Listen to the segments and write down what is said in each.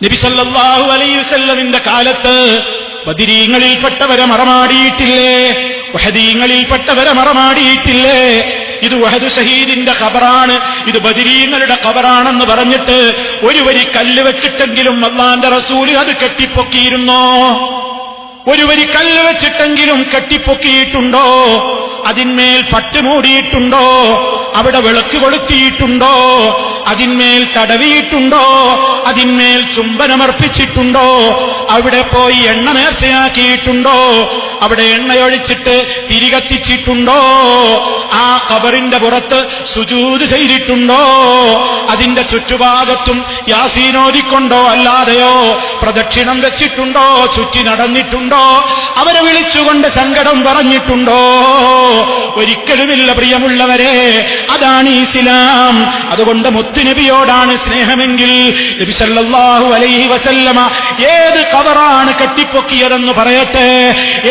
നബി സല്ലല്ലാഹു അലൈഹി വസല്ലമിന്റെ കാലത്ത് ബദരീങ്ങളിൽപ്പെട്ടവരെ മറമാടിയിട്ടില്ലേ? ഉഹദീങ്ങളിൽപ്പെട്ടവരെ മറമാടിയിട്ടില്ലേ? ഇത് ഉഹദ് ഷഹീദിന്റെ ഖബറാണ്, ഇത് ബദരീങ്ങളുടെ ഖബറാണെന്ന് പറഞ്ഞിട്ട് ഒരു വരി കല്ല് വെച്ചിട്ടെങ്കിലും അല്ലാഹുവിന്റെ റസൂൽ അത് കെട്ടിപ്പൊക്കിയിരുന്നോ? ഒരു വരി കല്ല് വെച്ചിട്ടെങ്കിലും കെട്ടിപ്പൊക്കിയിട്ടുണ്ടോ? അതിന്മേൽ പട്ട് മൂടിയിട്ടുണ്ടോ? അവിടെ വിളക്ക് കൊളുത്തിയിട്ടുണ്ടോ? അതിന്മേൽ തടവിയിട്ടുണ്ടോ? അതിന്മേൽ ചുംബനമർപ്പിച്ചിട്ടുണ്ടോ? അവിടെ പോയി എണ്ണ നേർച്ചയാക്കിയിട്ടുണ്ടോ? അവിടെ എണ്ണയൊഴിച്ചിട്ട് തിരികത്തിച്ചിട്ടുണ്ടോ? ആ ഖബറിന്റെ പുറത്ത് സുജൂദ് ചെയ്തിട്ടുണ്ടോ? അതിന്റെ ചുറ്റുഭാഗത്തും യാസീനോദിക്കൊണ്ടോ അല്ലാതെയോ പ്രദക്ഷിണം വെച്ചിട്ടുണ്ടോ? ചുറ്റി നടന്നിട്ടുണ്ടോ? അവരെ വിളിച്ചുകൊണ്ട് സങ്കടം പറഞ്ഞിട്ടുണ്ടോ? ഒരിക്കലുമില്ല പ്രിയമുള്ളവരെ. അതാണ് ഇസ്ലാം. അതുകൊണ്ട് മുത്തുനബിയോടാണ് സ്നേഹമെങ്കിൽ നബി സല്ലല്ലാഹു അലൈഹി വസല്ലമ ഏത് ഖബറാണ് കെട്ടിപ്പൊക്കിയതെന്ന് പറയട്ടെ.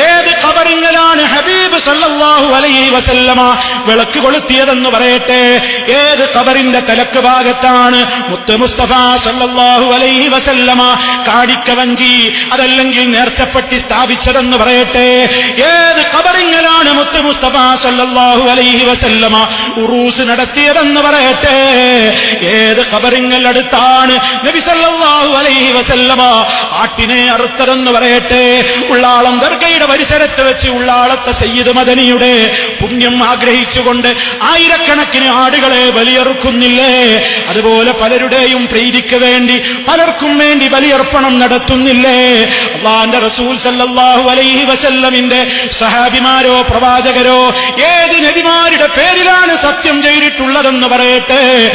ഏത് ഖബറിലാണ് ഹബീബ് സല്ലല്ലാഹു അലൈഹി വസല്ലമ വിളക്ക് കൊളുത്തിയതെന്ന് പറയട്ടെ. ഏത് ഖബറിന്റെ തലക്ക് ഭാഗത്താണ് മുത്ത് മുസ്തഫ സല്ലല്ലാഹു അലൈഹി വസല്ലമ കാടിക്കവഞ്ചി അതല്ലെങ്കിൽ നേർച്ചപ്പെട്ടി സ്ഥാപിച്ചതെന്ന് പറയട്ടെ. ഏത് ഖബറിലാണ് മുത്ത് മുസ്തഫ സല്ലല്ലാഹു അലൈഹി വസല്ലമ ഉറൂസ് നടത്തിയതെന്ന് പറയട്ടെ. ഏത് ഖബറിങ്ങൾ അടുത്താണ് നബി സല്ലല്ലാഹു അലൈഹി വസല്ലമ ആട്ടിനെ അറുത്തതെന്ന് പറയട്ടെ. ഉള്ളാളം ദർഗയുടെ പരിസരത്ത് വെച്ച് ഉള്ളാളത്തെ സയ്യിദ് മദനിയുടെ പുണ്യം ആഗ്രഹിച്ചുകൊണ്ട് ആയിരക്കണക്കിന് ആടുകളെ ബലിയറുക്കുന്നില്ലേ? അതുപോലെ പലരുടെയും പ്രീതിക്ക് വേണ്ടി പലർക്കും വേണ്ടി ബലിയർപ്പണം നടത്തുന്നില്ലേ? അല്ലാഹുവിന്റെ റസൂൽ സല്ലല്ലാഹു അലൈഹി വസല്ലമിന്റെ സഹാബിമാരോ പ്രവാചകരോ ഏത് നബിമാരുടെ പേരിലാണ് സത്യം ചെയ്തിട്ടുള്ളതെന്ന് പറയട്ടെ.